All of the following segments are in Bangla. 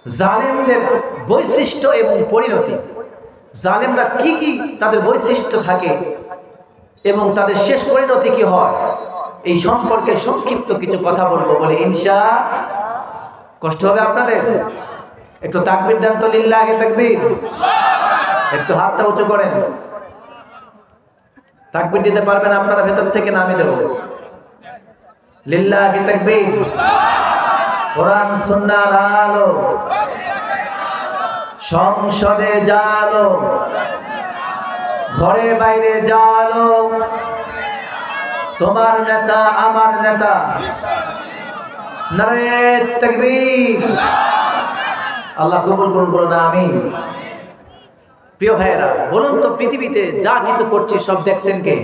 জালেমদের বৈশিষ্ট্য এবং পরিণতি, জালেমরা কি কি তাদের বৈশিষ্ট্য থাকে এবং তাদের শেষ পরিণতি কি হয়, এই সম্পর্কে সংক্ষিপ্ত কিছু কথা বলবো বলে কষ্ট হবে আপনাদের? একটু তাকবীর দেন তো, লিল্লাহি তাকবীর। একটু হাতটা উঁচু করেন। তাকবীর দিতে পারবেন আপনারা ভেতর থেকে? না আমি দেব? লিল্লাহি তাকবীর। কোরআন সুন্নাহর আলো, সংসদে জালো, ঘরে বাইরে জালো, তোমার নেতা আমার নেতা, নারে তাকবীর। আল্লাহ কবুল করুন, বলুন আমিন। প্রিয় ভাইয়েরা, বলুন তো, পৃথিবীতে যা কিছু করছি সব দেখছেন কে?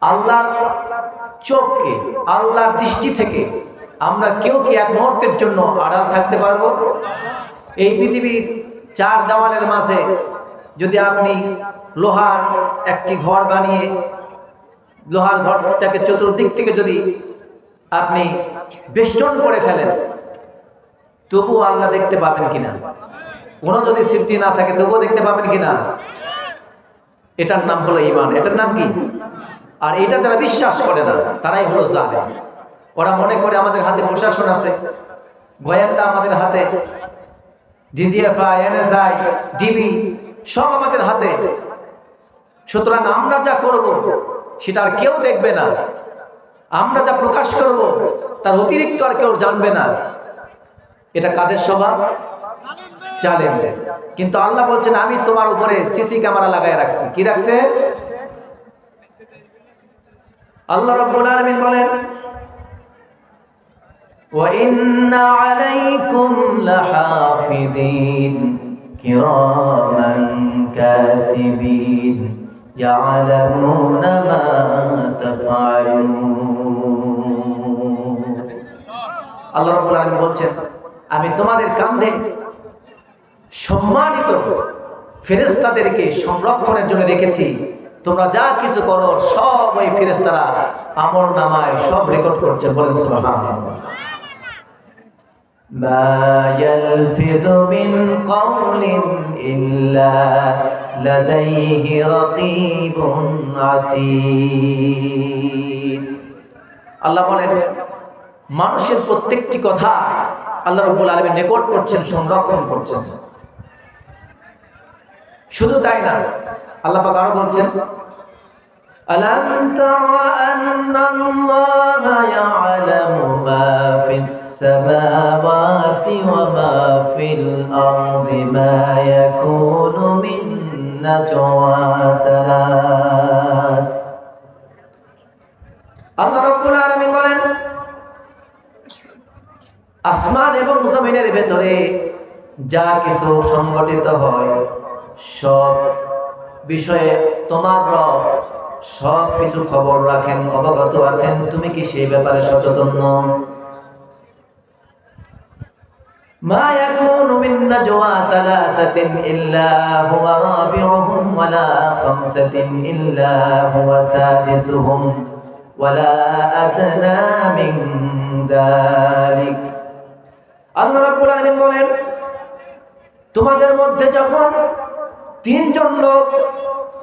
আল্লাহর চোখকে, আল্লাহর দৃষ্টি থেকে আমরা কেউ কি এক মুহূর্তের জন্য আড়াল থাকতে পারবো? এই পৃথিবীর চার দেওয়ালের মাঝে যদি আপনি লোহার একটি ঘর বানিয়ে, লোহার ঘরটাকে চতুর্দিক থেকে যদি আপনি বেষ্টন করে ফেলেন, তবুও আল্লাহ দেখতে পাবেন কিনা? কোনো যদি সৃষ্টি না থাকে তবুও দেখতে পাবেন কিনা? এটার নাম হলো ঈমান। এটার নাম কি? আর এটা যারা বিশ্বাস করে না তারাই হলো জালেম। ওরা মনে করে আমাদের হাতে প্রশাসন আছে, গোয়েন্দা আমাদের হাতে, ডিজিএফআই, এনএসআই, ডিবি সব আমাদের হাতে, সুতরাং আমরা যা করব সেটা আর কেউ দেখবে না, আমরা যা প্রকাশ করব তার অতিরিক্ত আর কেউ জানবে না। এটা কাদের স্বভাব? জালেমদের। কিন্তু আল্লাহ বলছেন আমি তোমার উপরে সিসি ক্যামেরা লাগায় রাখছি। কি রাখছে? আল্লাহ রাব্বুল আলামিন বলেন, ওয়া ইন্না আলাইকুম লাহাফিযিন কিরামান কাতিবিন ইয়ালামুনা মা তাফআলুন। আল্লাহ রাব্বুল আলামিন বলছেন আমি তোমাদের কাঁধে সম্মানিত ফেরেশতাদেরকে সংরক্ষণের জন্য রেখেছি। তোমরা যা কিছু করো সব ওই ফেরেশতারা আমলনামায় সব রেকর্ড করছে। বলেন সুবহানাল্লাহ। মা ইয়ালফিযু মিন কাওলিন ইল্লা লাদাইহি রাকীবুন আতীদ। আল্লাহ বলেন মানুষের প্রত্যেকটি কথা আল্লাহ রাব্বুল আলামিন রেকর্ড করছেন, সংরক্ষণ করছেন। শুধু তাই না, আল্লাহ পাক আরো বলছেন, আলাম তারা আন্নাল্লাহা ইয়ালামু মা ফিস সামাওয়াতি ওয়া মা ফিল আরদি মা ইয়াকুনু মিন নাজওয়া সালাস। আল্লাহ রাব্বুল আলামিন বলেন আসমান এবং জমিনের ভেতরে যা কিছু সংঘটিত হয় সব বিষয়ে তোমার রব সব কিছু খবর রাখেন, অবগত আছেন। তুমি কি সেই ব্যাপারে সচেতন নও? মা ইয়াকুনু মিন নাজওয়া সালাসাতিন ইল্লা হুয়া রাবিউহুম ওয়ালা খামসাতিন ইল্লা হুয়া সাদিসুহুম ওয়ালা আদনা মিন যালিক। আল্লাহ রাব্বুল আলামিন বলেন তোমাদের মধ্যে যখন তিনজন লোক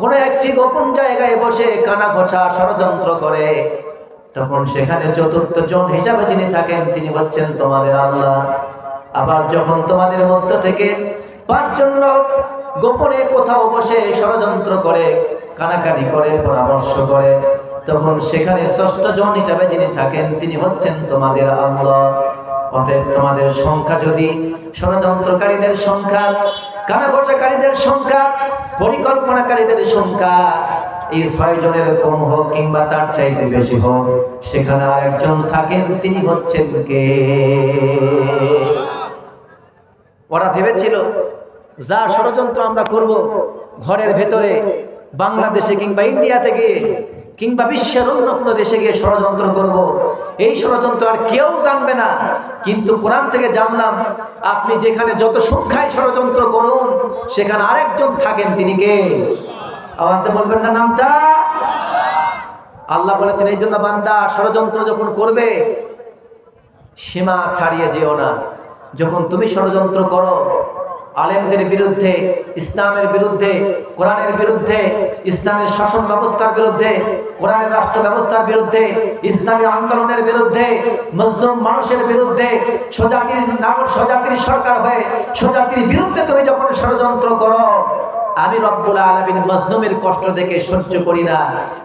কোন একটি গোপন জায়গায় বসে কানা ঘষা ষড়যন্ত্র করে, তখন সেখানে চতুর্থ জন হিসাবে যিনি থাকেন তিনি হচ্ছেন তোমাদের আল্লাহ। আবার যখন তোমাদের মধ্য থেকে পাঁচজন লোক গোপনে কোথাও বসে ষড়যন্ত্র করে, কানাকানি করে, পরামর্শ করে, তখন সেখানে ষষ্ঠ জন হিসাবে যিনি থাকেন তিনি হচ্ছেন তোমাদের আল্লাহ। অতএব তোমাদের সংখ্যা যদি ষড়যন্ত্রকারীদের সংখ্যা, কানাঘষাকারীদের সংখ্যা, পরিকল্পনাকারীদের সংখ্যা এই 6 জনের কম হোক কিংবা তার চাইতে বেশি হোক, সেখানে আরেকজন থাকেন, তিনি হচ্ছেন কে? ওরা ভেবেছিল যা ষড়যন্ত্র আমরা করব ঘরের ভেতরে, বাংলাদেশে কিংবা ইন্ডিয়াতে গিয়ে কিংবা বিশ্বের অন্য কোনো দেশে গিয়ে ষড়যন্ত্র করব, এই ষড়যন্ত্র আর কেউ জানবে না। কিন্তু কোরআন থেকে জানলাম আপনি যেখানে যত সংখ্যায় ষড়যন্ত্র করুন সেখানে আরেকজন থাকেন, তিনি কে? আওয়াজ বলবেন না নামটা? আল্লাহ বলেছেন এই জন্য বান্দা ষড়যন্ত্র যখন করবে সীমা ছাড়িয়ে যেও না। যখন তুমি ষড়যন্ত্র করো আলেমদের বিরুদ্ধে, ইসলামের বিরুদ্ধে, কোরআনের বিরুদ্ধে, ইসলামের শাসন ব্যবস্থার বিরুদ্ধে, কোরআনের রাষ্ট্র ব্যবস্থার বিরুদ্ধে, ইসলামী আন্দোলনের বিরুদ্ধে, মজলুম মানুষের বিরুদ্ধে, স্বজাতির সরকার হয়ে স্বজাতির বিরুদ্ধে তুমি যখন ষড়যন্ত্র করো, আমি রব্বুল আলামিন মজলুমের কষ্ট দেখে সহ্য করি না।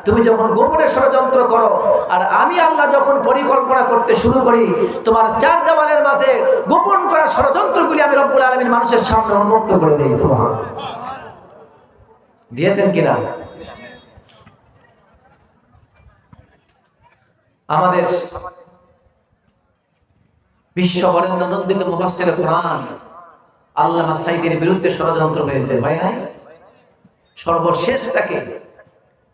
তুমি যখন গোপনে ষড়যন্ত্র করো আর আমি আল্লাহ যখন পরিকল্পনা করতে শুরু করি, তোমার চার দেওয়ালের মাঝে গোপন করা ষড়যন্ত্রগুলি আমি রব্বুল আলামিন মানুষের সামনে উন্মুক্ত করে দিই। সুবহানাল্লাহ। দিয়েছেন কিনা? আমাদের বিশ্ব বরেণ্য নন্দিত মুফাসসির কোরআন আল্লামা সাঈদীর বিরুদ্ধে ষড়যন্ত্র হয়েছে, হয় নাই? সর্বশেষ তাকে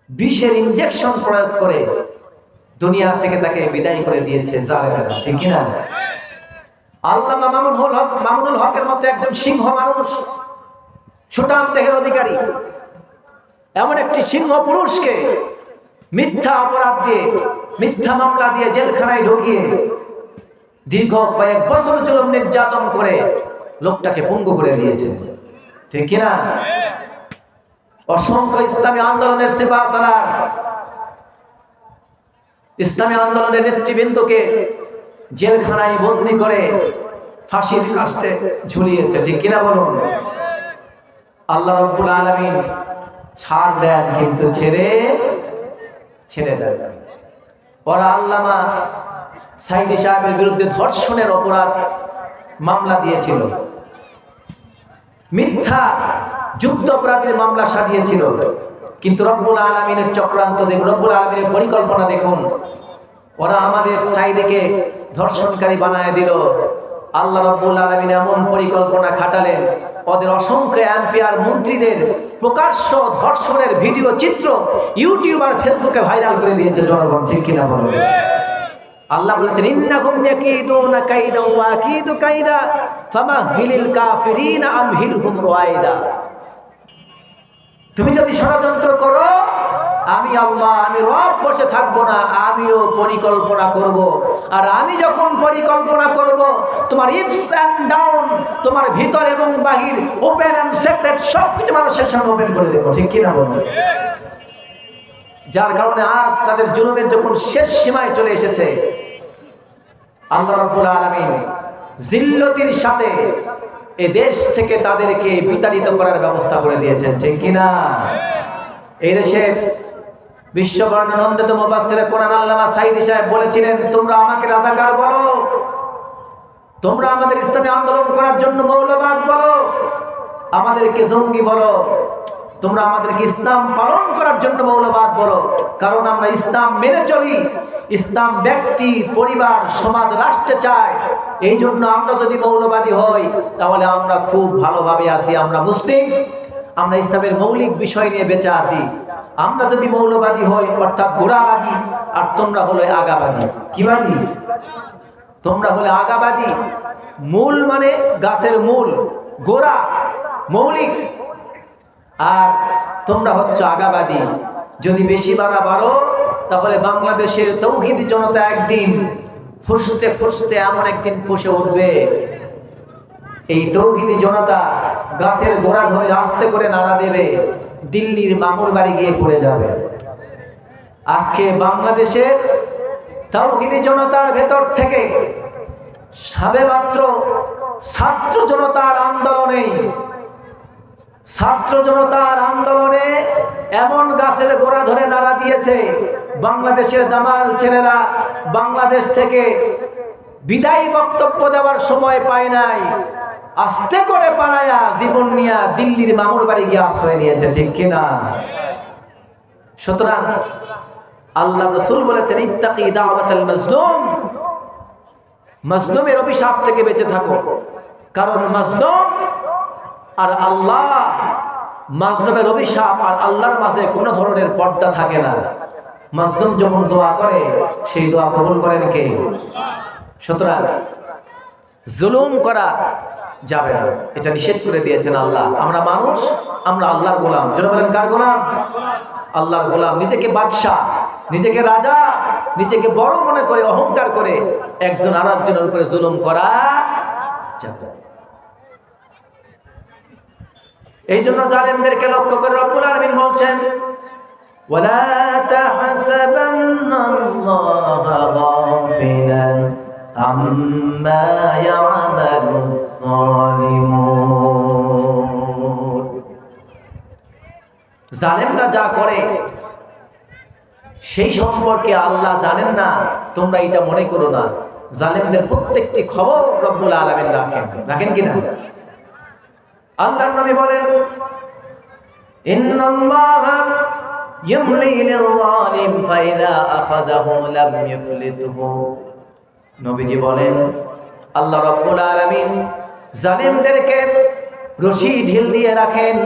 বিষের ইনজেকশন প্রয়োগ করে দুনিয়া থেকে তাকে বিদায় করে দিয়েছে জালেমেরা, ঠিক কিনা? আল্লামা মামুনুল হকের মতো একজন সিংহ মানুষ, সুঠাম দেহের অধিকারী, এমন একটি সিংহ পুরুষকে মিথ্যা অপরাধ দিয়ে, মিথ্যা মামলা দিয়ে জেলখানায় ঢুকিয়ে দীর্ঘ কয়েক বছর জুলুম নির্যাতন করে লোকটাকে পঙ্গু করে দিয়েছে, ঠিক কিনা? অসংখ্য ইসলামী আন্দোলনের সিপাহসালার, ইসলামী আন্দোলনের নেতৃবৃন্দকে জেলখানায় বন্দী করে ফাঁসির কাস্টে ঝুলিয়েছে, ঠিক কিনা বলুন? আল্লাহ রাব্বুল আলামিন ছাড় দেন, কিন্তু ছেড়ে দেন। ওরা আল্লামা সাঈদী সাহেবের বিরুদ্ধে ধর্ষণের অপরাধ মামলা দিয়েছিল, মিথ্যা যুদ্ধ অপরাধের মামলা সাজিয়েছিল, কিন্তু রব্বুল আলামিনের চক্রান্ত দেখুন, রব্বুল আলামিনের পরিকল্পনা দেখুন। ওরা আমাদের সাঈদীকে ধর্ষণকারী বানায় দিল। আল্লাহ রব্বুল আলামিন এমন পরিকল্পনা খাটালেন, ওদের অসংখ্য এমপিআর মন্ত্রীদের প্রকাশ্য ধর্ষণের ভিডিও চিত্র ইউটিউব আর ফেসবুকে ভাইরাল করে দিয়েছে জনগণ, ঠিক কিনা বলুন? আল্লাহ বলেছেন, ইন্নাকুম ইয়াকিদুনা কাইদা ওয়া আকিদু কাইদা ফামাহিলিল কাফিরিনা আমহিলহুম রুয়াইদা। তুমি যদি ষড়যন্ত্র করো, আমি আল্লাহ, আমি রব বসে থাকবো না, আমিও পরিকল্পনা করব। আর আমি যখন পরিকল্পনা করব, তোমার ইপস এন্ড ডাউন, তোমার ভিতর এবং বাহির, ওপেন এন্ড সিক্রেট সবকিছু মানুষের সামনে ওপেন করে দেবো, ঠিক কিনা বলুন? যার কারণে আজ তাদের জুলুমের যখন শেষ সীমায় চলে এসেছে, আল্লাহ রাব্বুল আলামিন জিল্লতির সাথে এ দেশ থেকে তাদেরকে বিতাড়িত করার ব্যবস্থা করে দিয়েছেন, ঠিক কিনা? এই দেশের বিশ্ববরেণ্য নন্দিত মুফাসসির কোরআন আল্লামা সাঈদী সাহেব বলেছিলেন, তোমরা আমাকে রাজাকার বলো, তোমরা আমাদের ইসলামী আন্দোলন করার জন্য মৌলবাদ বলো, আমাদেরকে জঙ্গি বলো, তোমরা আমাদেরকে ইসলাম পালন করার জন্য মৌলবাদ বলো, কারণ আমরা ইসলাম মেনে চলি, ইসলাম ব্যক্তি, পরিবার, সমাজ, রাষ্ট্রে চাই। এই জন্য আমরা যদি মৌলবাদী হই তাহলে আমরা খুব ভালোভাবে আছি, আমরা মুসলিম, আমরা ইসলামের মৌলিক বিষয় নিয়ে বেঁচে আছি। আমরা যদি মৌলবাদী হই অর্থাৎ গোড়াবাদী, আর তোমরা হলো আগাবাদী। কি বাদী? তোমরা হলে আগাবাদী। মূল মানে গাছের মূল, গোড়া, মৌলিক, আর তোমরা হচ্ছে আগাবাদী। যদি বেশি বাড়ো তাহলে বাংলাদেশের তৌহিদি জনতা একদিন ফুসতে ফুসতে এমন একদিন ফুসে উঠবে, এই তৌহিদি জনতা গাছের গোড়া ধরে আস্তে করে নাড়া দেবে, দিল্লির মামুর বাড়ি গিয়ে পড়ে যাবে। আজকে বাংলাদেশের তাওহীদি জনতার ভেতর থেকে সবেমাত্র ছাত্র জনতার আন্দোলনে এমন গাছের গোড়া ধরে নাড়া দিয়েছে, বাংলাদেশের দামাল ছেলেরা বাংলাদেশ থেকে বিদায়ী বক্তব্য দেওয়ার সময় পায় নাই, আস্তে করে পালায়া জীবন নিয়া দিল্লির মামুর বাড়ি গিয়ে আশ্রয় নিয়েছে, ঠিক কিনা? সুতরাং আল্লাহ রাসূল বলেছেন, ইত্তাকি দাওয়াতাল মাজলুম, মাজলুমের অভিশাপ থেকে বেঁচে থাকো। কারণ মাজলুম আর আল্লাহ, মাজলুমের অভিশাপ আর আল্লাহর মাঝে কোনো ধরনের পর্দা থাকে না। মাজলুম যখন দোয়া করে, সেই দোয়া কবুল করেন কে? সুতরাং জুলুম করা যাবে না, এটা নিষেধ করে দিয়েছেন আল্লাহ। আমরা মানুষ, আমরা আল্লাহর গোলাম। যারা বলেন কার গোলাম? আল্লাহর গোলাম। নিজেকে বাদশা, নিজেকে রাজা, নিজেকে বড় মনে করে অহংকার করে একজন আরেকজনের উপরে জুলুম করা এই জন্য জালেমদেরকে লক্ষ্য করে রব্বুল আলামিন বলছেন ওয়ালা তাহসাবান্নাল্লাহা গাফিলান আম্মা ইয়ামালুজ যালিমুন। জালেমরা যা করে সেই সম্পর্কে আল্লাহ জানেন না, তোমরা এটা মনে করো না। জালেমদের প্রত্যেকটি খবর রব্বুল আলামিন রাখেন কিনা? আল্লাহর নবী বলেন ইন্নাল্লাহা ইউমলি লিল-যালিম ফাইযা আখাযাহু লাম ইফলিতহু। নবীজি বলেন আল্লাহ রাব্বুল আলামিন জালেমদেরকে রশি ঢিল দিয়ে রাখেন,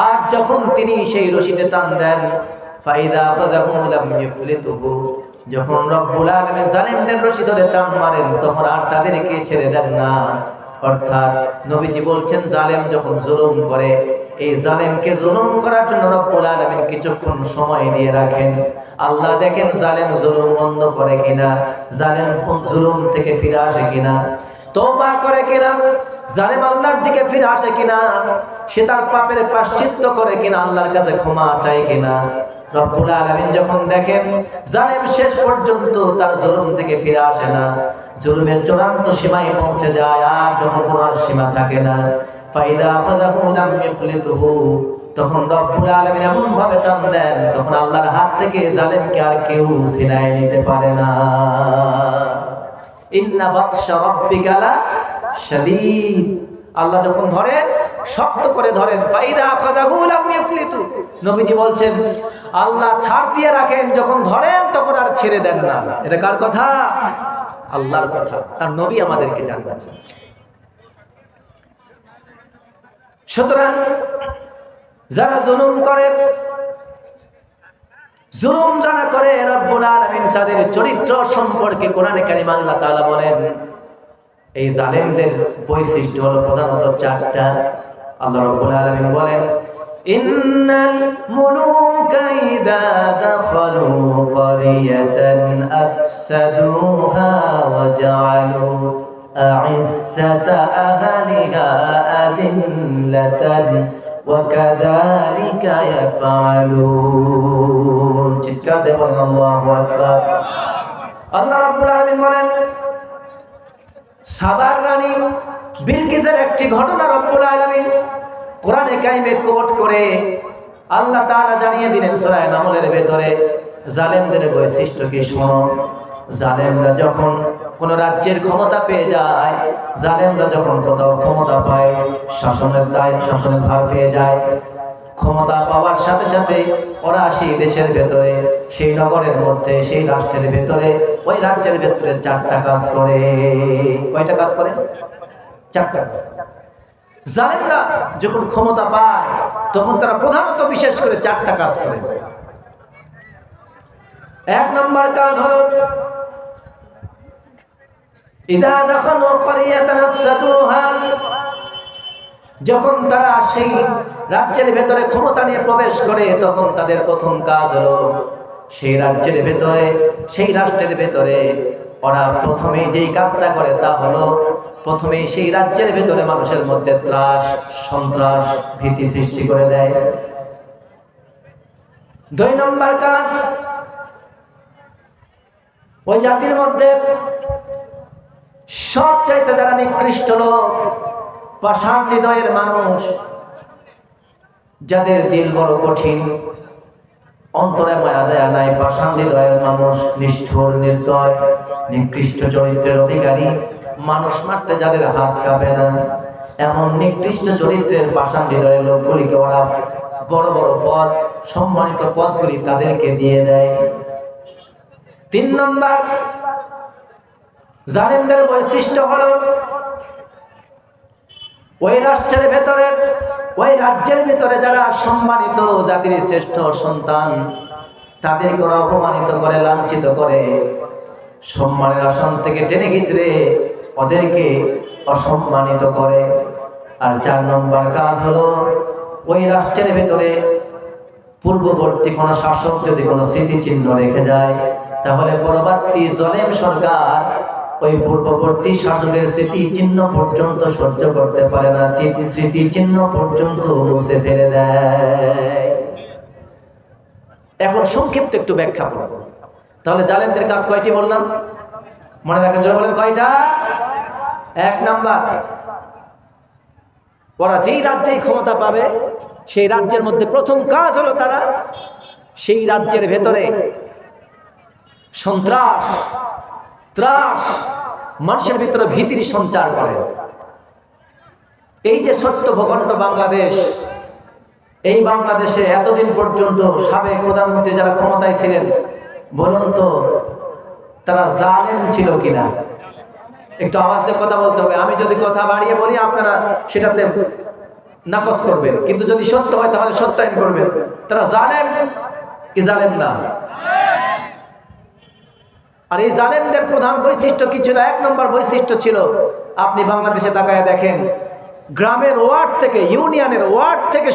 আর যখন তিনি সেই রশিতে টান দেন ফাইযা আখাযাহু লাম ইফলিতহু, যখন রব্বুল আলামিন জালেমদের রশি ধরে টান মারেন তখন আর তাদেরকে ছেড়ে দেন না। অর্থাৎ নবীজি বলছেন জালেম যখন জুলুম করে, এই জালেমকে জুলুম করার জন্য রব্বুল আলামিন কিছুক্ষণ সময় দিয়ে রাখেন। আল্লাহ দেখেন জালেম জুলুম বন্ধ করে কিনা, জালেম জুলুম থেকে ফিরে আসে কিনা, তওবা করে কিনা, জালেম আল্লাহর দিকে ফিরে আসে কিনা, সে তার পাপের প্রায়শ্চিত্ত করে কিনা, আল্লাহর কাছে ক্ষমা চায় কিনা। রব্বুল আলামিন যখন দেখেন জালেম শেষ পর্যন্ত তার জুলুম থেকে ফিরে আসে না, জুলুমের চূড়ান্ত সীমায় পৌঁছে যায়, আর যখন কোনো আর সীমা থাকে না, ফাইদা আখাযাহু লাম ইফলিতহু, তখন রব্বুল আলামিন এমন ভাবে টান দেন তখন আল্লাহর হাত থেকে জালেমকে আর কেউ ছিনায় নিতে পারে না। ইন্না বাতশা রাব্বিকা লা শাদীদ। আল্লাহ যখন ধরেন শক্ত করে ধরেন, ফাইদা আখাযাহু লাম ইফলিতু। নবীজি বলছেন আল্লাহ ছাড় দিয়ে রাখেন, যখন ধরেন তখন আর ছেড়ে দেন না। এটা কার কথা? আল্লাহর কথা, তার নবী আমাদেরকে জানাচ্ছেন। সুতরাং যারা জুলুম করে, জুলুম যারা করে, রব্বুল আলামিন তাদের চরিত্র সম্পর্কে কোরআনে কারীম আল্লাহ তাআলা বলেন এই জালেমদের বৈশিষ্ট্য হলো প্রধানত চারটা। আল্লাহ রাব্বুল আলামিন বলেন ইন্নাল মুলুকা ইযা দাখালু ক্বরিয়াতান আফসাদুহা ওয়া জাআলু আ'ইজ্জাতা আহলিহা আদিল্লাতান ওয়া কাযালিকা ইয়াফআলুন। চিৎকার দিয়ে বলেন আল্লাহু আকবার। আল্লাহ রাব্বুল আলামিন বলেন সাবার রানী বিলকিসের একটি ঘটনা রব্বুল আলামিন কোরআনে কারিমে কোট করে আল্লাহ তাআলা জানিয়ে দিলেন সূরা নামলের ভেতরে জালেমদের বৈশিষ্ট্য কি শোনো। জালেমরা যখন কোন রাজ্যের ক্ষমতা পেয়ে যায়, জালেমরা যখন কোথাও ক্ষমতা পায়, শাসনের ভার পেয়ে যায়, ক্ষমতা পাওয়ার সাথে সাথে ওরা সেই দেশের ভেতরে, সেই নগরের মধ্যে, সেই রাষ্ট্রের ভেতরে, ওই রাজ্যের ভেতরে চারটা কাজ করে। কয়টা কাজ করে? চারটা কাজ। জালেমরা যখন ক্ষমতা পায় তখন তারা প্রধানত বিশেষ করে চারটা কাজ করে। এক নম্বর কাজ হলো ইদা দাখালু ক্বরিয়াতান আফসাদুহা, যখন তারা সেই রাজ্যের ভেতরে ক্ষমতা নিয়ে প্রবেশ করে তখন তাদের প্রথম কাজ হলো সেই রাজ্যের ভেতরে, সেই রাষ্ট্রের ভেতরে ওরা প্রথমেই যেই কাজটা করে তা হলো প্রথমেই সেই রাজ্যের ভেতরে মানুষের মধ্যে ত্রাস, সন্ত্রাস, ভীতি সৃষ্টি করে দেয়। দুই নম্বর কাজ, ওই জাতির মধ্যে সবচাইতে যারা নিকৃষ্ট লোক, পাষাণ হৃদয়ের মানুষ, যাদের দিল বড় কঠিন, অন্তরে মায়া দয়া নাই, পাষাণ হৃদয়ের মানুষ, নিষ্ঠুর, নির্দয়, নিকৃষ্ট চরিত্রের অধিকারী, মানুষ মারতে যাদের হাত কাঁপে না, এমন নিকৃষ্ট চরিত্রের পাষাণ হৃদয়ের লোকগুলিকে ওরা বড় বড় পদ, সম্মানিত পদগুলি তাদেরকে দিয়ে দেয়। তিন নম্বর জালেমদের বৈশিষ্ট্য হলো ওই রাষ্ট্রের ভেতরে, ওই রাজ্যের ভেতরে যারা সম্মানিত জাতির শ্রেষ্ঠ সন্তান, তাদেরকে ওরা অপমানিত করে, লাঞ্ছিত করে, সম্মানের আসন থেকে টেনে ঘিচড়ে ওদেরকে অসম্মানিত করে। আর চার নম্বর কাজ হলো ওই রাষ্ট্রের ভেতরে পূর্ববর্তী কোন শাসক যদি কোনো স্মৃতিচিহ্ন রেখে যায়, তাহলে পরবর্তী জালেম সরকার ওই পূর্ববর্তী শাসকের স্মৃতি চিহ্ন পর্যন্ত সহ্য করতে পারে না, স্মৃতি চিহ্ন পর্যন্ত মুছে ফেলে দেয়। এখন সংক্ষিপ্ত একটু ব্যাখ্যা করব। তাহলে জালেমদের কাজ কয়টি বললাম? মনে রাখেন, জোরে বলেন কয়টা? এক নাম্বার, ওরা যেই রাজ্যেই ক্ষমতা পাবে সেই রাজ্যের মধ্যে প্রথম কাজ হলো তারা সেই রাজ্যের ভেতরে সন্ত্রাস, ত্রাস, মানুষের ভিতরে ভীতির সঞ্চার করে। এই যে ছোট্ট ভূখণ্ড বাংলাদেশ, এই বাংলাদেশে এতদিন পর্যন্ত সাবেক প্রধানমন্ত্রী যারা ক্ষমতায় ছিলেন, বলুন তো তারা জালেম ছিল কিনা? একটু আওয়াজ দিয়ে কথা বলতে হবে। আমি যদি কথা বাড়িয়ে বলি আপনারা সেটাতে নাকচ করবেন, কিন্তু যদি সত্য হয় তাহলে সত্যায়ন করবেন। তারা জালেম কি জালেম না? আর এই জালেমদের প্রধান বৈশিষ্ট্য কি ছিল? এক নম্বর বৈশিষ্ট্য ছিল, আপনি বাংলাদেশে তাকায় দেখেন, গ্রামের ওয়ার্ড থেকে, ইউনিয়নের ওয়ার্ড থেকে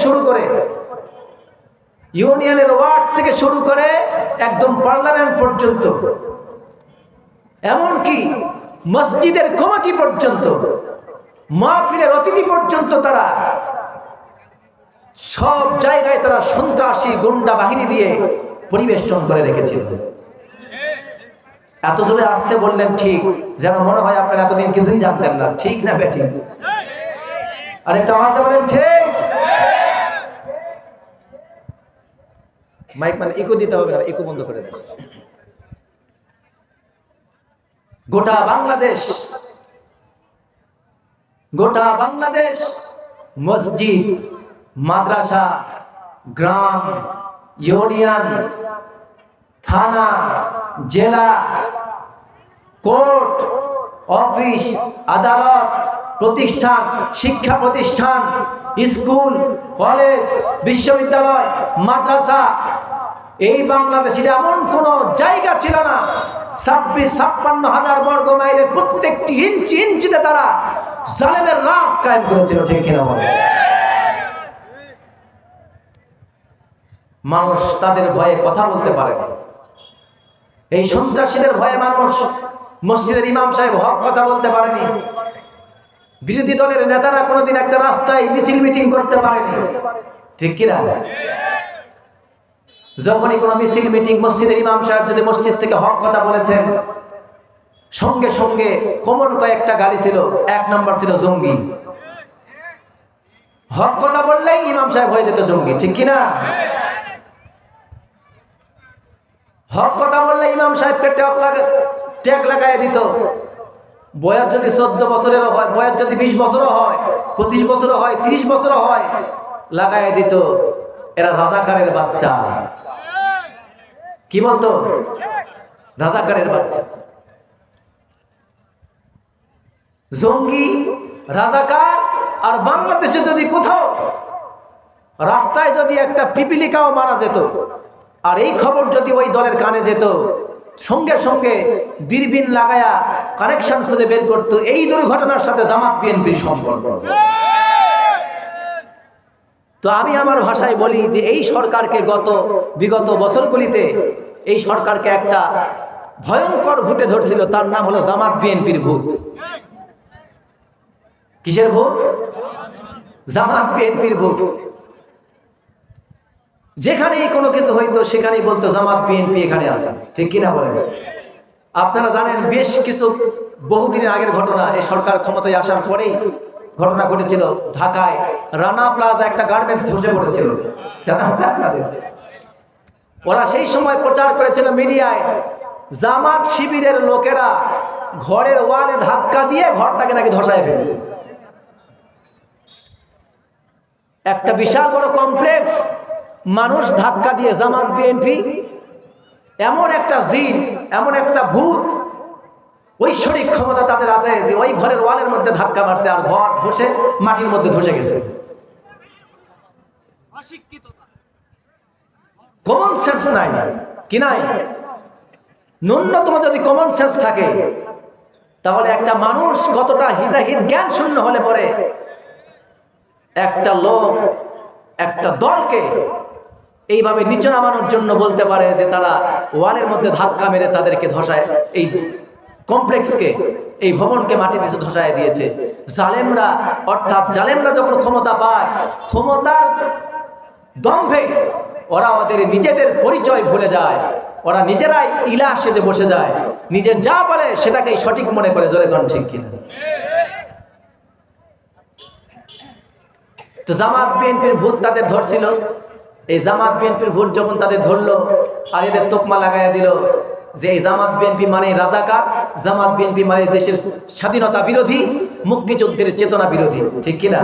শুরু করে একদম পার্লামেন্ট পর্যন্ত, এমনকি মসজিদের কমিটি পর্যন্ত, মাহফিলের অতিথি পর্যন্ত, তারা সব জায়গায় তারা সন্ত্রাসী গুন্ডা বাহিনী দিয়ে পরিবেষ্টন করে রেখেছিল। এত জোরে আসতে বললেন ঠিক, যেন মনে হয় আপনারা এতদিন কিছুই জানতেন না। ঠিক না বেঠিক? আরেকটা আওয়াজে বলেন ঠিক। মাইক মানে ইকো দিতে হবে না, ইকো বন্ধ করে দেন। গোটা বাংলাদেশ মসজিদ, মাদ্রাসা, গ্রাম, ইউনিয়ন, থানা, জেলা, কোর্ট, অফিস, আদালত, প্রতিষ্ঠান, শিক্ষা প্রতিষ্ঠান, স্কুল, কলেজ, বিশ্ববিদ্যালয়, মাদ্রাসা, এই বাংলাদেশের এমন কোন জায়গা ছিল না। 56,000 বর্গ মাইলের প্রত্যেকটি ইঞ্চিতে তারা জালেমের রাজ কায়েম করেছিল। ঠিক কিনা বলে? মানুষ তাদের ভয়ে কথা বলতে পারে না। এই সন্ত্রাসীদের ভয়ে মানুষ, মসজিদের ইমাম সাহেব হক কথা বলতে পারেনি। বিরোধী দলের নেতারা কোনোদিন একটা রাস্তায় মিছিল মিটিং করতে পারেনি। ঠিক কিনা? যখনই কোনো মিছিল মিটিং, মসজিদের ইমাম সাহেব যদি মসজিদ থেকে হক কথা বলেছেন, সঙ্গে সঙ্গে কমন কয়েকটা গালি ছিল। এক নম্বর ছিল জঙ্গি। হক কথা বললেই ইমাম সাহেব হয়ে যেত জঙ্গি। ঠিক কিনা? হক কথা বললে ইমাম সাহেবকে ট্যাগ লাগাই দিত। বয়স যদি 14 বছরেরও হয়, বয়স যদি 20 বছরও হয়, 25 বছরও হয়, 30 বছরও হয়, লাগাই দিত এরা রাজাকারের বাচ্চা। কি বলতো? রাজাকারের বাচ্চা। জঙ্গি, রাজাকার। আর বাংলাদেশে যদি কোথাও রাস্তায় যদি একটা পিপিলিকাও মারা যেত, আর এই খবর যদি ওই দলের কানে যেত, সঙ্গে সঙ্গে দূরবীন লাগায়া কানেকশন খুঁজে বের করতো এই দুর্ঘটনার সাথে জামাত বিএনপির সম্পর্ক। তো আমি আমার ভাষায় বলি যে এই সরকারকে বিগত বছরগুলিতে এই সরকারকে একটা ভয়ঙ্কর ভূতে ধরছিল, তার নাম হলো জামাত বিএনপির ভূত। কিসের ভূত? জামাত বিএনপির ভূত। যেখানেই কোনো কিছু হইতো সেখানেই বলতো জামাত বিএনপি এখানে আছে। ঠিক কিনা বলেন? আপনারা জানেন বেশ কিছু বহুদিনের আগের ঘটনা, এই সরকার ক্ষমতায় আসার পরেই ঘটনা ঘটেছিল। ঢাকায় রানা প্লাজা একটা গার্মেন্টস ধসে পড়েছিল, জানা আছে আপনাদের? ওরা সেই সময় প্রচার করেছিল মিডিয়ায়, জামাত শিবিরের লোকেরা ঘরের ওয়ালে ধাক্কা দিয়ে ঘরটাকে নাকি ধসায় ফেলছে। একটা বিশাল বড় কমপ্লেক্স মানুষ ধাক্কা দিয়ে, জামাত বিএনপি এমন একটা জিন, এমন একটা ভূত, ঐশ্বরিক ক্ষমতা তাদের আছে যে ওই ঘরের ওয়ালের মধ্যে ধাক্কা মারছে আর ঘর ধসে মাটির মধ্যে ধসে গেছে। কমন সেন্স নাই কি? নাই। ন্যূনতম যদি কমন সেন্স থাকে তাহলে একটা মানুষ কতটা হিতাহিত জ্ঞান শূন্য হলে পরে একটা লোক একটা দলকে এইভাবে নিচে নামানোর জন্য বলতে পারে যে তারা ওয়ালের মধ্যে ধাক্কা মেরে তাদেরকে ধসায়, এই কমপ্লেক্সকে, এই ভবনকে মাটিতে ধসায় দিয়েছে। জালেমরা, অর্থাৎ জালেমরা যখন ক্ষমতা পায়, ক্ষমতার দম্ভে ওরা ওদের নিজেদের পরিচয় ভুলে যায়, ওরা নিজেরাই ইলা সেজে বসে যায়, নিজের যা বলে সেটাকেই সঠিক মনে করে। জোরে কোন ঠিক কিনা? তো জামাত বিএনপির ভূত তাদের ধরছিল। এই জামাত বিএনপির ভূত যখন তাদের ধরলো আর এদের তোকমা লাগাইয়া দিল যে এই জামাত বিএনপি মানে রাজাকার, জামাত বিএনপি মানে দেশের স্বাধীনতা বিরোধী, মুক্তিযুদ্ধের চেতনা বিরোধী, ঠিক কিনা?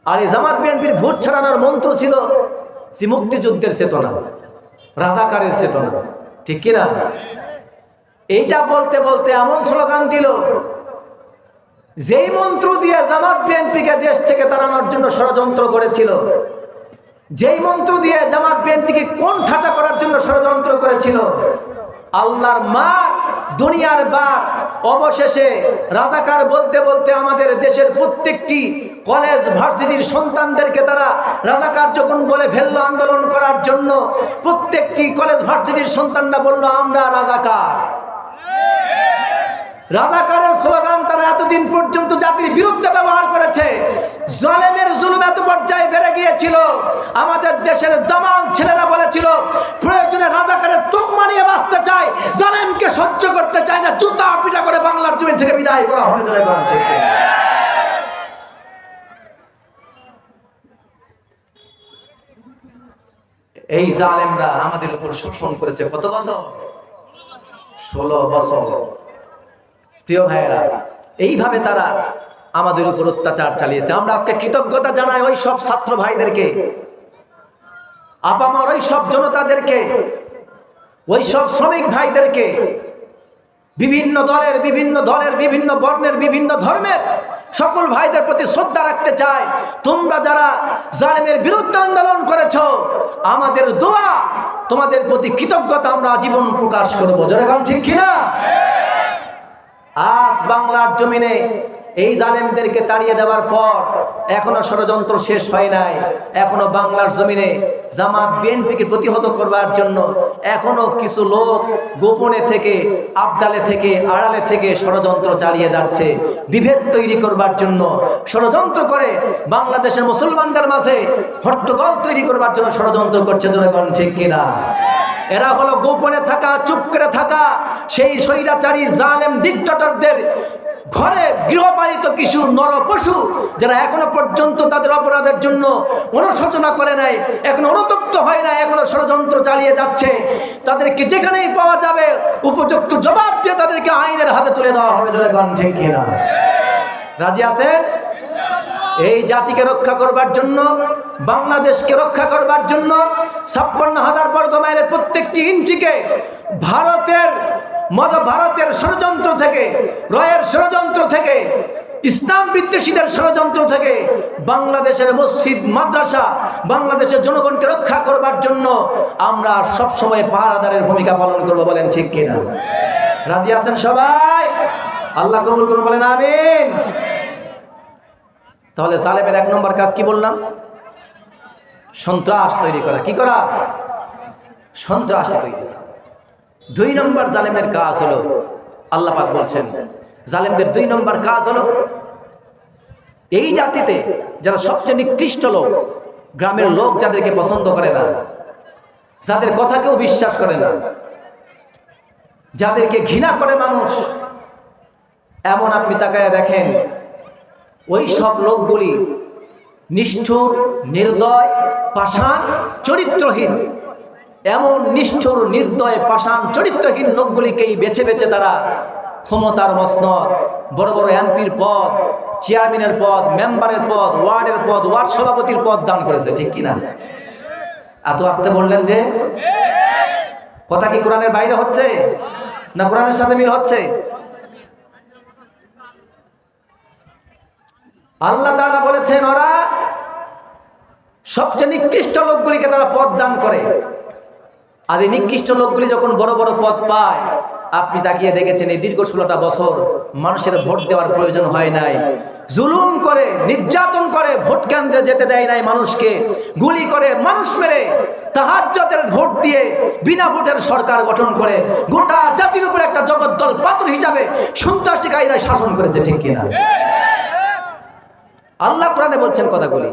আর এই জামাত বিএনপির ভোট ছাড়ানোর মন্ত্র ছিল যে মুক্তিযুদ্ধের চেতনা, রাজাকারের চেতনা, ঠিক কিনা? এইটা বলতে বলতে এমন স্লোগান দিল, যেই মন্ত্র দিয়ে জামাত বিএনপিকে দেশ থেকে তাড়ানোর জন্য ষড়যন্ত্র করেছিল, যেই মন্ত্র দিয়ে জামাত বিএনপিকে কোন ঠাসা করার জন্য ষড়যন্ত্র করেছিল, আল্লাহর মার দুনিয়ার বার, অবশেষে রাজাকার বলতে বলতে আমাদের দেশের প্রত্যেকটি কলেজ ভার্সিটির সন্তানদেরকে তারা রাজাকার যখন বলে ফেললো আন্দোলন করার জন্য, প্রত্যেকটি কলেজ ভার্সিটির সন্তানরা বলল আমরা রাজাকার। রাজাকারের স্লোগান তারা এতদিন পর্যন্ত জাতির বিরুদ্ধে ব্যবহার করেছে। জালেমের জুলুম এত পর্যায়ে বেড়ে গিয়েছিল, আমাদের দেশের দামাল ছেলেরা বলেছিল প্রয়োজনে রাজাকারের তোকমা নিয়ে বাঁচতে চায়, জালেমকে সহ্য করতে চায় না, জুতা পিটা করে বাংলার জমি থেকে বিদায় করা হবে। এই জালেমরা আমাদের উপর শোষণ করেছে কত বছর? 16 বছর। প্রিয় ভাইয়েরা, এইভাবে তারা আমাদের উপর অত্যাচার চালিয়েছে। আমরা আজকে কৃতজ্ঞতা জানাই ওই সব ছাত্র ভাইদেরকে, আপামার ওই সব জনতাদেরকে, ওই সব শ্রমিক ভাইদেরকে, বিভিন্ন দলের বিভিন্ন বর্ণের বিভিন্ন ধর্মের সকল ভাইদের প্রতি শ্রদ্ধা রাখতে চাই। তোমরা যারা জালেমের বিরুদ্ধে আন্দোলন করেছো, আমাদের দোয়া তোমাদের প্রতি কৃতজ্ঞতা আমরা আজীবন প্রকাশ করবো। জোরে গান ঠিক কিনা? আজ বাংলার জমিনে এই জালেমদেরকে তাড়িয়ে দেওয়ার পর এখনো ষড়যন্ত্র শেষ হয় নাই। এখনো বাংলার জমিনে জামাত বিএনপিকে প্রতিহত করবার জন্য এখনো কিছু লোক গোপনে থেকে, আবডালে থেকে, আড়ালে থেকে ষড়যন্ত্র চালিয়ে যাচ্ছে। বিভেদ তৈরি করবার জন্য ষড়যন্ত্র করে, বাংলাদেশের মুসলমানদের মাঝে হট্টগোল তৈরি করবার জন্য ষড়যন্ত্র করছে। জনগণ ঠিক কিনা? এরা হলো গোপনে থাকা, চুপ করে থাকা সেই স্বৈরাচারী জালেম ডিক্টেটরদের ঘরে গৃহপালিত কিছু নর পশু, যারা এখনো পর্যন্ত তাদের অপরাধের জন্য অনুশোচনা করে নাই, এখনো অনুতপ্ত হয় না, এখনো ষড়যন্ত্র চালিয়ে যাচ্ছে। তাদেরকে যেখানেই পাওয়া যাবে উপযুক্ত জবাব দিয়ে তাদেরকে আইনের হাতে তুলে দেওয়া হবে। জনগণ ঠিক কিনা? রাজি আছেন? এই জাতিকে রক্ষা করবার জন্য, বাংলাদেশকে রক্ষা করবার জন্য 56,000 বর্গ মাইলের প্রত্যেকটি ইঞ্চিকে ভারতের ষড়যন্ত্র থেকে, রয়ের ষড়যন্ত্র থেকে, ইসলাম বিদ্বেষীদের ষড়যন্ত্র থেকে বাংলাদেশের মসজিদ মাদ্রাসা, বাংলাদেশের জনগণকে রক্ষা করবার জন্য আমরা সবসময় পাহারাদারের ভূমিকা পালন করব। বলেন ঠিক কিনা? রাজি আছেন সবাই? আল্লাহ কবুল করুন, বলেন আমিন। তাহলে জালেমের 1 নম্বর কাজ কি বললাম? সন্ত্রাস তৈরি করা। কি করা? সন্ত্রাস তৈরি করা। 2 নম্বর জালেমের কাজ হলো, আল্লাহ পাক বলছেন জালেমদের 2 নম্বর কাজ হলো, এই জাতিতে যারা সবচেয়ে নিকৃষ্ট লোক, গ্রামের লোক যাদেরকে পছন্দ করে না, যাদের কথা কেউ বিশ্বাস করে না, যাদেরকে ঘৃণা করে মানুষ, এমন আপনি তাকায় দেখেন ওই সব লোকগুলি নিষ্ঠুর, নির্দয়, পাষাণ, চরিত্রহীন। এমন নিষ্ঠুর, নির্দয়, পাষাণ, চরিত্রহীন লোকগুলিকেই বেছে বেছে তারা ক্ষমতার মসনদ, বড় বড় এমপির পদ, চেয়ারম্যানের পদ, মেম্বারের পদ, ওয়ার্ডের পদ, ওয়ার্ড সভাপতির পদ দান করেছে। ঠিক কিনা? এত আসতে বললেন যে কথা কি কোরআনের বাইরে হচ্ছে না কোরআনের সাথে মিল হচ্ছে? আল্লাহ তাআলা বলেছেন ওরা সবচেয়ে নিকৃষ্ট লোকগুলিকে তারা পদ দান করে। আর এই নিকৃষ্ট লোকগুলি যখন বড় বড় পদ পায়, আপনি তাকিয়ে দেখেছেন এই দীর্ঘ 16টা বছর মানুষের ভোট দেওয়ার প্রয়োজন হয় নাই। জুলুম করে, নির্যাতন করে, ভোট কেন্দ্রে যেতে দেয় নাই মানুষকে, গুলি করে, মানুষ মেরে, তাহাজ্জুদের ভোট দিয়ে বিনা ভোটের সরকার গঠন করে গোটা জাতির উপর একটা জগদ্দল পাথর হিসাবে সন্ত্রাসী কায়দায় শাসন করেছে, ঠিক কিনা? আল্লাহ কোরআনে বলছেন কথাগুলি।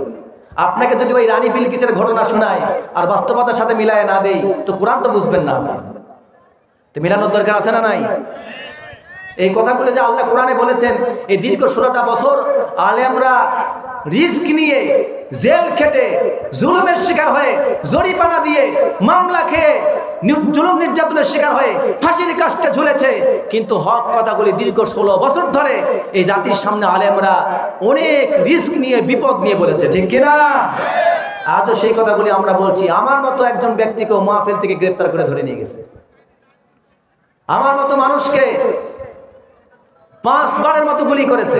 আপনাকে যদি ওই রানী বিলকিসের ঘটনা শোনায় আর বাস্তবতার সাথে মিলায় না দেই তো কোরআন তো বুঝবেন না। তো মিলানোর দরকার আছে না নাই? এই কথাগুলো যে আল্লাহ কোরআনে বলেছেন, এই দীর্ঘ 16টা বছর আলেমরা রিস্ক নিয়ে, জেল খেটে, জুলুমের শিকার হয়ে, জরিমানা দিয়ে, মামলা খেয়ে, জুলুম নির্যাতনের শিকার হয়ে ফাঁসির কাস্টে ঝুলেছে, কিন্তু হক কথাগুলি দীর্ঘ 16 বছর ধরে এই জাতির সামনে আলেমরা অনেক রিস্ক নিয়ে, বিপদ নিয়ে বলেছে, ঠিক কিনা? আজও সেই কথাগুলি আমরা বলছি। আমার মতো একজন ব্যক্তিকেও মাহফিল থেকে গ্রেফতার করে ধরে নিয়ে গেছে। আমার মতো মানুষকে 5 বারের মতো গুলি করেছে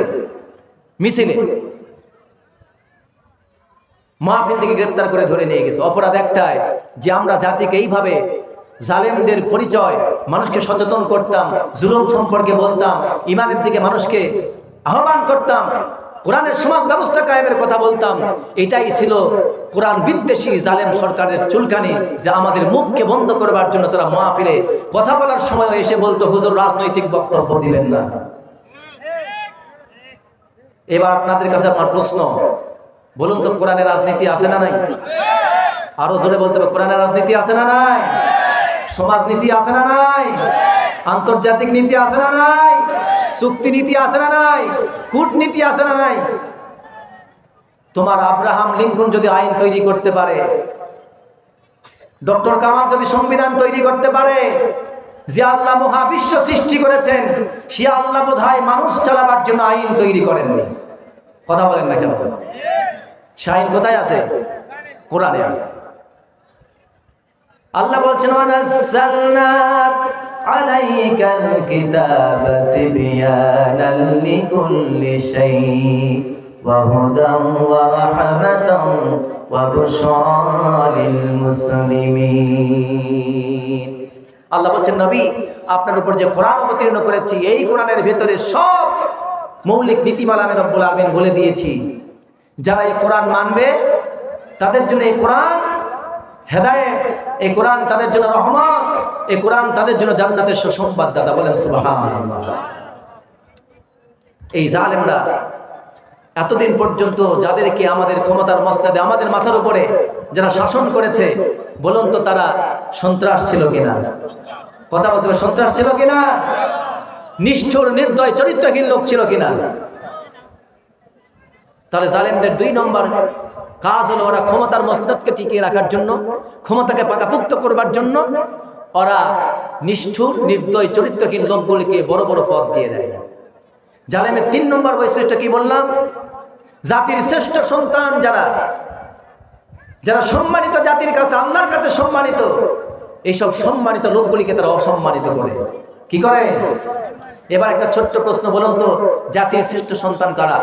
মিছিলে, মাহফিল থেকে গ্রেফতার করে ধরে নিয়ে গেছে। অপরাধ একটাই, যে আমরা জাতিকে এইভাবে জালেমদের পরিচয়, মানুষকে সচেতন করতাম, জুলুম সম্পর্কে বলতাম, ইমানের দিকে মানুষকে আহ্বান করতাম, কোরআনের সমাজ ব্যবস্থা কায়েমের কথা বলতাম। এটাই ছিল কোরআন বিদ্বেষী জালেম সরকারের চুলকানি, যে আমাদের মুখকে বন্ধ করবার জন্য তারা মাহফিলে কথা বলার সময় এসে বলতো, হুজুর রাজনৈতিক বক্তব্য দিবেন না। এবার আপনাদের কাছে আমার প্রশ্ন, বলুন তো কোরআনের রাজনীতি আছে না নাই? আরো জোরে বলতে হবে, কোরআনের রাজনীতি আছে না নাই? সমাজ নীতি আছে না নাই? আন্তর্জাতিক নীতি আছে না নাই? চুক্তি নীতি আছে না নাই? কূটনীতি আছে না নাই? তোমার আব্রাহাম লিঙ্কন যদি আইন তৈরি করতে পারে, ডক্টর কামাল যদি সংবিধান তৈরি করতে পারে, যে আল্লাহ মহাবিশ্ব সৃষ্টি করেছেন, সে আল্লাহ বোধহয় মানুষ চালাবার জন্য আইন তৈরি করেননি। কথা বলেন না কেন? সে আইন কোথায় আছে? কোরআনে আছে। আল্লাহ বলছেন, ওয়ানাজ্জালনা আলাইকাল কিতাবা তিবয়ানাল লিকুল্লি শাই ওয়া হুদান ওয়া রাহমাতান ওয়া বুশরা লিল মুসলিমিন। আল্লাহ বলছেন, নবী, আপনার উপর যে কোরআন অবতীর্ণ করেছি, এই কোরআনের ভেতরে সব মৌলিক নীতিমালা আমি রব্বুল আলামিন বলে দিয়েছি। যারা এই কোরআন মানবে তাদের জন্য এই কোরআন হেদায়েত, এই কোরআন তাদের জন্য রহমত, এই কোরআন তাদের জন্য জান্নাতের সুসংবাদদাতা। বলেন সুবহানাল্লাহ। এই জালেমরা এতদিন পর্যন্ত যাদেরকে আমাদের ক্ষমতার মস্তদে, আমাদের মাথার উপরে যারা শাসন করেছে, বলুন তো তারা সন্ত্রাস ছিল কিনা? কথা বলতে হবে, সন্ত্রাস ছিল কিনা? নিষ্ঠুর, নির্দয়, চরিত্রহীন লোক ছিল কিনা? তাহলে জালেমদের 2 নম্বর কাজ হলো, ওরা ক্ষমতার মস্তদকে টিকিয়ে রাখার জন্য, ক্ষমতাকে পাকাপোক্ত করবার জন্য ওরা নিষ্ঠুর, নির্দয়, চরিত্রহীন লোকগুলিকে বড় বড় পদ দিয়ে দেয়। জালেমের 3 নম্বর বৈশিষ্ট্য কি বললাম? জাতির শ্রেষ্ঠ সন্তান যারা, যারা সম্মানিত জাতির কাছে, আল্লাহর কাছে সম্মানিত, এইসব সম্মানিত লোকগুলিকে তারা অসম্মানিত করে। কি করে? এবার একটা ছোট্ট প্রশ্ন, বলুন তো জাতির শ্রেষ্ঠ সন্তান কারা?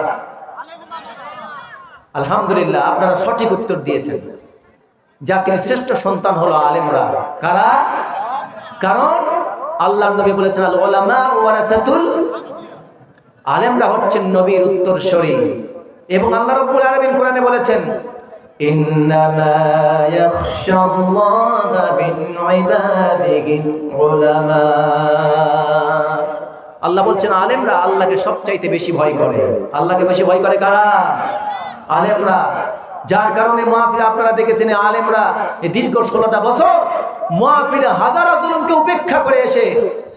আলহামদুলিল্লাহ, আপনারা সঠিক উত্তর দিয়েছেন। জাতির শ্রেষ্ঠ সন্তান হলো আলেমরা। কারা? কারণ আল্লাহর নবী বলেছেন, আল উলামা ওয়ারাসাতুল, আলেমরা হচ্ছেন নবীর উত্তরসূরি। এবং আল্লাহ রাব্বুল আলামিন কোরআনে বলেছেন, ইন্নামা ইয়াখশাল্লাহা মিন ইবাদিহিল উলামা। আল্লাহ বলছেন আলেমরা আল্লাহকে সবচাইতে বেশি ভয় করে। আল্লাহকে বেশি ভয় করে কারা? আলেমরা। যার কারণে মাহফিলে আপনারা দেখেছেন, আলেমরা এই দীর্ঘ 16টা বছর মাহফিলে হাজারো জুলুমকে উপেক্ষা করে এসে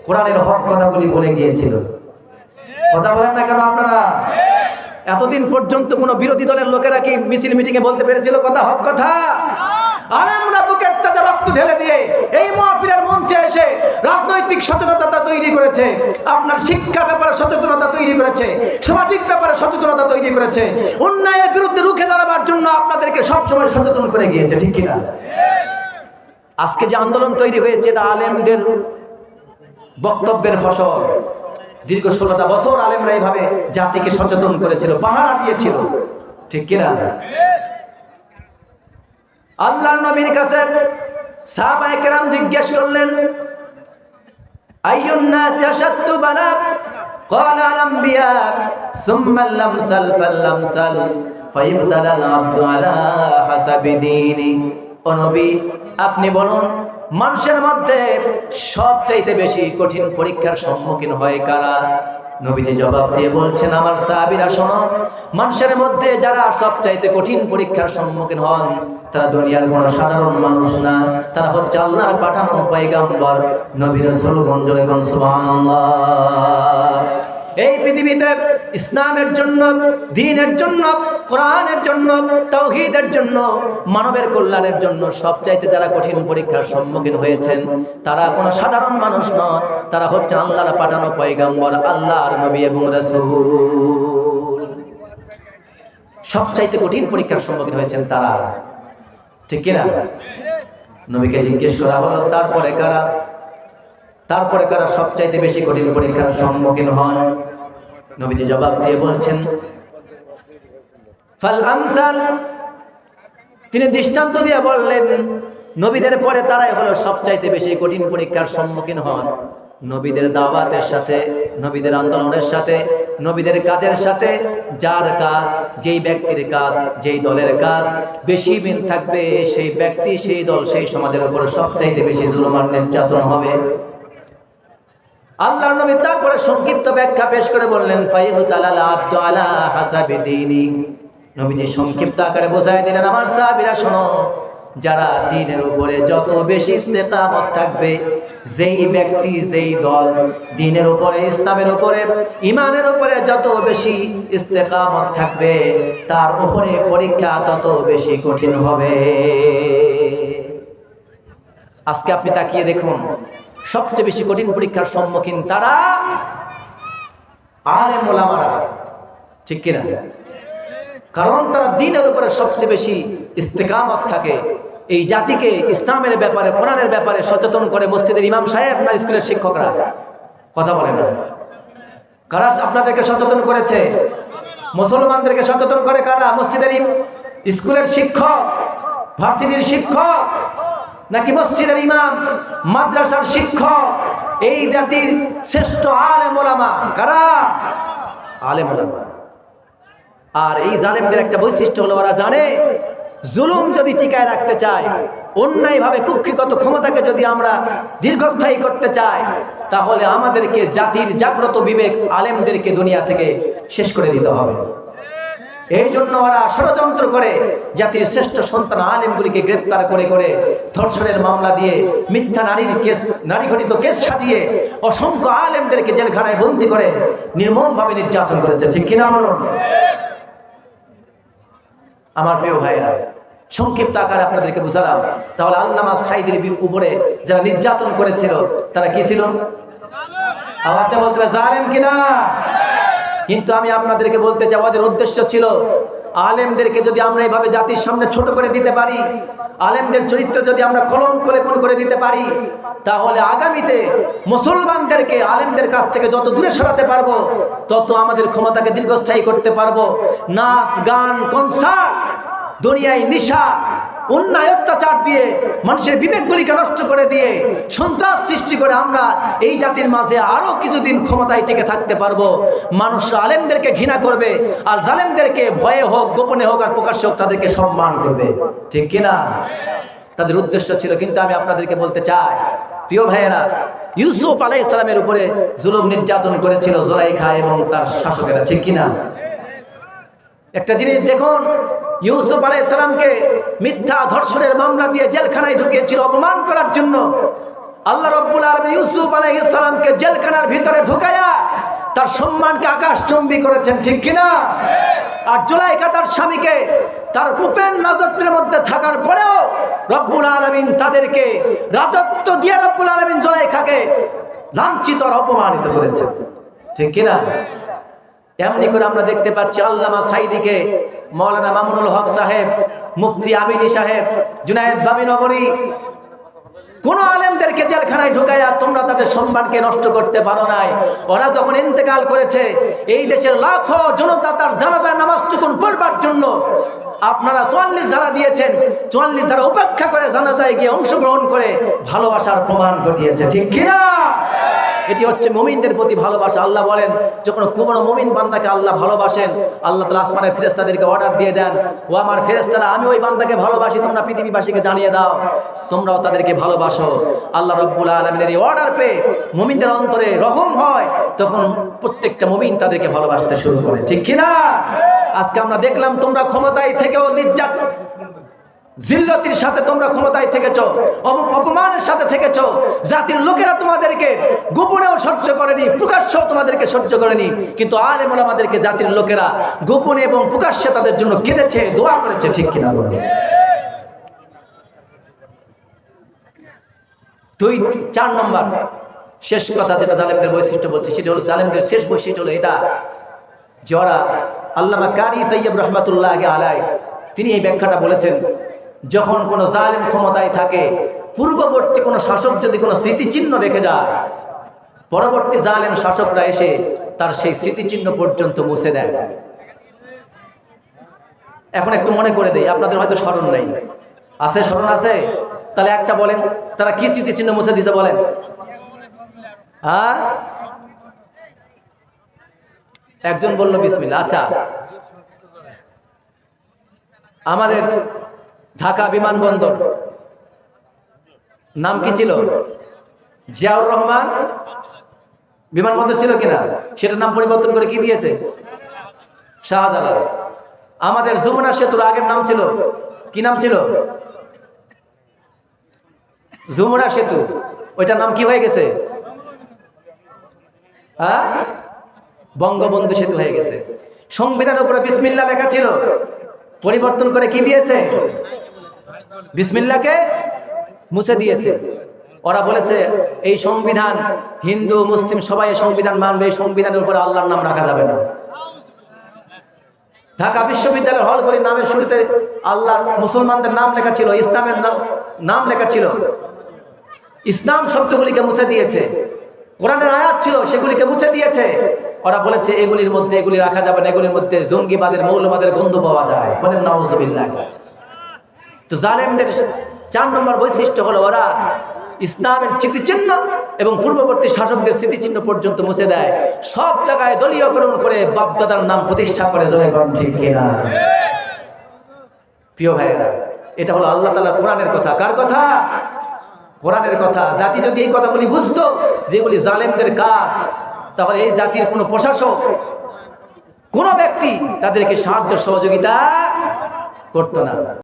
কোরআনের হক কথাগুলি বলে গিয়েছিল। কথা বলেন না কেন আপনারা? এতদিন পর্যন্ত কোন বিরোধী দলের লোকেরা কি মিছিল মিটিংয়ে বলতে পেরেছিল কথা, হক কথা? আলেমরা বুকের তাজা রক্ত ঢেলে দিয়ে এই মাহফিলের মঞ্চে এসে রাজনৈতিক সচেতনতা তৈরি করেছে, আপনার শিক্ষা ব্যাপারে সচেতনতা তৈরি করেছে, সামাজিক ব্যাপারে সচেতনতা তৈরি করেছে, অন্যায়ের বিরুদ্ধে রুখে দাঁড়াবার জন্য আপনাদেরকে সবসময় সচেতন করে গিয়েছে, ঠিক কিনা? আজকে যে আন্দোলন তৈরি হয়েছে, এটা আলেমদের বক্তব্যের ফসল। দীর্ঘ 16টা বছর আলেমরা এইভাবে জাতিকে সচেতন করেছিল, পাহারা দিয়েছিল, ঠিক কিনা? আল্লাহর নবীর কাছে সাহাবায়ে কেরাম জিজ্ঞেস করলেন, আইয়ুন নাসি আশাদ্দু বালা, ক্বালা আল আম্বিয়া সুম্মা আল আমসাল ফাল আমসাল ফায়ুবতালা আল আবদু আলা হাসাবি দীনি। ও নবী, আপনি বলুন মানুষের মধ্যে সবচাইতে বেশি কঠিন পরীক্ষার সম্মুখীন হয় কারা? নবীজি জবাব দিয়ে বলছেন, আমার সাহাবীরা শোনো, মানুষের মধ্যে যারা সবচাইতে কঠিন পরীক্ষার সম্মুখীন হন তারা দুনিয়ার কোনো সাধারণ মানুষ না, তারা হচ্ছে আল্লাহর পাঠানো পয়গম্বর নবী রাসূলগণ। জোরে বলুন সুবহানাল্লাহ। এই পৃথিবীতে ইসলামের জন্য, দ্বীনের জন্য, কোরআনের জন্য, তাওহীদের জন্য, মানবের কল্যাণের জন্য সবচাইতে যারা কঠিন পরীক্ষার সম্মুখীন হয়েছেন তারা কোনো সাধারণ মানুষ নয়, তারা হচ্ছে আল্লাহর পাঠানো পয়গম্বর, আল্লাহর নবী এবং রাসূল। সবচাইতে কঠিন পরীক্ষার সম্মুখীন হয়েছেন তারা, ঠিক কিনা? নবীকে জিজ্ঞেস করা হলো, তারপরে কারা? তারপরে কারা সবচাইতে বেশি কঠিন পরীক্ষার সম্মুখীন হন? নবীজি জবাব দিয়ে বলছেন, ফাল আমসাল। তিনি দৃষ্টান্ত দিয়ে বললেন, নবীদের পরে তারাই হলো সবচাইতে বেশি কঠিন পরীক্ষার সম্মুখীন হন। নবীদের দাওয়াতের সাথে, নবীদের আন্দোলনের সাথে, নবীদের কাজের সাথে যার কাজ, যেই ব্যক্তির কাজ, যেই দলের কাজ বেশি দিন থাকবে, সেই ব্যক্তি, সেই দল, সেই সমাজের উপর সবচাইতে বেশি জুলুম আর নির্যাতন হবে। আল্লাহর নবী তারপরে সংক্ষিপ্ত ব্যাখ্যা পেশ করে বললেন, ফায়ুবতালাল আবদু আলা হাসাবি দীনি। নবীজি সংক্ষিপ্ত আকারে বোঝায় দিলেন, আমার সাহাবীরা শোনো, যারা দ্বীনের উপরে যত বেশি ইস্তেকামত থাকবে, যেই ব্যক্তি, যেই দল দ্বীনের উপরে, ইসলামের উপরে, ঈমানের উপরে যত বেশি ইস্তেকামত থাকবে, তার উপরে পরীক্ষা তত বেশি কঠিন হবে। আজকে আপনি তাকিয়ে দেখুন, সবচেয়ে বেশি কঠিন পরীক্ষার সম্মুখীন তারা আলেম ওলামারা, ঠিক কিনা? কারণ তারা দ্বীনের উপরে সবচেয়ে বেশি ইস্তেকামত থাকে। এই জাতিকে ইসলামের ব্যাপারে, কোরআনের ব্যাপারে সচেতন করে মসজিদের ইমাম সাহেব না স্কুলের শিক্ষকরা? কথা বলে না। কারা আপনাদেরকে সচেতন করেছে? মুসলমানদেরকে সচেতন করে কারা? মসজিদের, স্কুলের শিক্ষক, ভার্সিটির শিক্ষক, নাকি মসজিদের ইমাম, মাদ্রাসার শিক্ষক? এই জাতির শ্রেষ্ঠ আলেম ওলামা কারা? আলেম ওলামা। আর এই জালেমদের একটা বৈশিষ্ট্য হলো, ওরা জানে জুলুম যদি টিকায় রাখতে চায়, অন্যায়ভাবে কুক্ষিগত ক্ষমতাকে যদি আমরা দীর্ঘস্থায়ী করতে চাই, তাহলে আমাদেরকে জাতির জাগ্রত বিবেক আলেমদেরকে দুনিয়া থেকে শেষ করে দিতে হবে। এই জন্য ওরা ষড়যন্ত্র করে জাতির শ্রেষ্ঠ সন্তান আলেমগুলিকে গ্রেফতার করে করে ধর্ষণের মামলা দিয়ে, মিথ্যা নারীর কেস, নারী ঘটিত কেস সাজিয়ে অসংখ্য আলেমদেরকে জেলখানায় বন্দী করে নির্মমভাবে নির্যাতন করেছে, ঠিক কিনা বলুন? আমার প্রিয় ভাইরা, সংক্ষিপ্ত আকারে আপনাদেরকে বুঝালাম। তাহলে আল্লামা সাঈদীর উপরে যারা নির্যাতন করেছিল তারা কি ছিল? আওয়াজে বলতে হবে জালেম কিনা? কিন্তু আমি আপনাদেরকে বলতে চাই, ওদের উদ্দেশ্য ছিল আলেমদেরকে যদি আমরা এইভাবে জাতির সামনে ছোট করে দিতে পারি, আলেমদের চরিত্র যদি আমরা কলঙ্ক লেপন করে দিতে পারি, তাহলে আগামীতে মুসলমানদেরকে আলেমদের কাছ থেকে যত দূরে সরাতে পারবো, তত আমাদের ক্ষমতাকে দীর্ঘস্থায়ী করতে পারবো। নাচ, গান, কনসার্ট, দুনিয়ায় নেশা, অন্যায়, অত্যাচার দিয়ে মানুষের বিবেকগুলিকে নষ্ট করে দিয়ে সন্ত্রাস সৃষ্টি করে আমরা এই জাতির মাঝে আরো কিছুদিন ক্ষমতায় টিকে থাকতে পারবো। মানুষ আলেমদেরকে ঘৃণা করবে, আর জালেমদেরকে ভয়ে হোক, গোপনে হোক আর প্রকাশ্যে হোক তাদেরকে সম্মান করবে, ঠিক কিনা? তাদের উদ্দেশ্য ছিল। কিন্তু আমি আপনাদেরকে বলতে চাই, প্রিয় ভাইয়েরা, ইউসুফ আলাইহিস সালামের উপরে জুলুম নির্যাতন করেছিল জুলাইখা এবং তার শাসকেরা, ঠিক কিনা? একটা জিনিস দেখুন, ইউসুফ আলাইহিস সালামকে মিথ্যা ধর্ষণের মামলা দিয়ে জেলখানায় ঢুকিয়েছিল অপমান করার জন্য। আল্লাহ রাব্বুল আলামিন ইউসুফ আলাইহিস সালামকে জেলখানার ভিতরে ঢুকায়া তার সম্মানকে আকাশচুম্বী করেছেন, ঠিক কিনা? আর জুলাইখা তার স্বামীকে তার রূপের নজরের মধ্যে থাকার পরেও রব্বুল আলামিন তাদেরকে রাজত্ব দিয়ে রব্বুল আলামিন জুলাইখাকে লাঞ্ছিত আর অপমানিত করেছেন, ঠিক কিনা? এমনি করে আমরা দেখতে পাচ্ছি আল্লামা সাঈদীকে মাওলানা মামুনুল হক সাহেব, মুফতি আমিনী সাহেব, জুনায়েদ বামিনগরী, কোন আলেমদেরকে জেলখানায় ঢুকাইয়া তোমরা তাদের সম্মানকে নষ্ট করতে পারো নাই। ওরা যখন ইন্তেকাল করেছে, এই দেশের লাখো জনতা তার জানাজার নামাজটুকুন পড়বার জন্য আপনারা 44 ধারা দিয়েছেন। 44 ধারা উপেক্ষা করে জানাজায় গিয়ে অংশগ্রহণ করে ভালোবাসার প্রমাণ ঘটিয়েছে, ঠিক কিনা? এটি হচ্ছে মুমিনদের প্রতি ভালোবাসা। আল্লাহ বলেন, যখন কোনো মুমিন বান্দাকে আল্লাহ ভালোবাসেন, আল্লাহ তাআলা আসমানের ফেরেশতাদেরকে অর্ডার দিয়ে দেন, ও আমার ফেরেশতারা, আমি ওই বান্দাকে ভালোবাসি, তোমরা পৃথিবীবাসীকে জানিয়ে দাও তোমরাও তাদেরকে ভালোবাসো। আল্লাহ রাব্বুল আলামিনের এই অর্ডার পেয়ে মুমিনদের অন্তরে রহম হয়, তখন প্রত্যেকটা মুমিন তাদেরকে ভালোবাসতে শুরু করে, ঠিক কিনা? আজকে আমরা দেখলাম তোমরা ক্ষমতায় থেকেও জিল্লতির সাথে তোমরা ক্ষমতায় থেকেছো, অপমানের সাথে থেকেছো। জাতির লোকেরা তোমাদেরকে গোপনেও সহ্য করেনি, প্রকাশ্যেও তোমাদেরকে সহ্য করেনি, কিন্তু আলেম ওলামাদেরকে জাতির লোকেরা গোপনে এবং প্রকাশ্যে তাদের জন্য কেঁদেছে, দোয়া করেছে, ঠিক কিনা? 4 নম্বর শেষ কথা যেটা জালেমদের বৈশিষ্ট্য বলছি, সেটা হলো জালেমদের শেষ বৈশিষ্ট্য হলো এটা যে ওরা, আল্লামা কারি তাইয়্যিব রহমাতুল্লাহি আলাইহি তিনি এই ব্যাখ্যাটা বলেছেন, যখন কোনো জালেম ক্ষমতায় থাকে, পূর্ববর্তী কোনো শাসক যদি কোনো স্মৃতিচিহ্ন রেখে যায়, পরবর্তী জালেম শাসকরা এসে তার সেই স্মৃতিচিহ্ন পর্যন্ত মুছে দেয়। এখন একটু মনে করে দেই, আপনাদের হয়তো স্মরণ নেই, আছে? স্মরণ আছে? তাহলে একটা বলেন, তারা কি স্মৃতিচিহ্ন মুছে দিয়েছে বলেন? হ্যাঁ, একজন বলল বিসমিল্লাহ। আচ্ছা, আমাদের ঢাকা বিমানবন্দর নাম কি ছিল? জিয়াউর রহমান বিমানবন্দর ছিল কিনা? সেটার নাম পরিবর্তন করে কি দিয়েছে? শাহজালাল। আমাদের যমুনা সেতুর আগের নাম ছিল কি? নাম ছিল যমুনা সেতু, ওইটার নাম কি হয়ে গেছে? হ্যাঁ, বঙ্গবন্ধু সেতু হয়ে গেছে। সংবিধানের উপরে বিসমিল্লাহ লেখা ছিল, পরিবর্তন করে কি দিয়েছে? বিসমিল্লাহকে মুছে দিয়েছে। ওরা বলেছে এই সংবিধান, হিন্দু মুসলিম সবাই সংবিধান মানবে, এই সংবিধানের উপরে আল্লাহর নাম রাখা যাবে না। ঢাকা বিশ্ববিদ্যালয়ের হলগুলির নামের শুরুতে আল্লাহর, মুসলমানদের নাম লেখা ছিল, ইসলামের নাম লেখা ছিল, ইসলাম শব্দগুলিকে মুছে দিয়েছে। কোরআনের আয়াত ছিল, সেগুলিকে মুছে দিয়েছে। ওরা বলেছে এগুলির মধ্যে এগুলি রাখা যাবে না, এগুলির মধ্যে জঙ্গিবাদের, মৌলবাদের গন্ধ পাওয়া যায়, বলেন নাউযুবিল্লাহ। তো জালেমদের 4 নম্বর বৈশিষ্ট্য হলো ওরা ইসলামের স্মৃতিচিহ্ন এবং পূর্ববর্তী শাসকদের স্মৃতিচিহ্ন পর্যন্ত মুছে দেয়। সব জায়গায় দলীয়করণ করে বাপদাদার নাম প্রতিষ্ঠা করে, জনগণ ঠিক কিনা? প্রিয় ভাইয়েরা, এটা হলো আল্লাহ তাআলা কোরআনের কথা। কার কথা? কোরআনের কথা। জাতি যদি এই কথাগুলি বুঝতো যেগুলি জালেমদের কাজ, তাহলে এই জাতির কোনো প্রশাসক, কোনো ব্যক্তি তাদেরকে সাহায্য সহযোগিতা করতো না।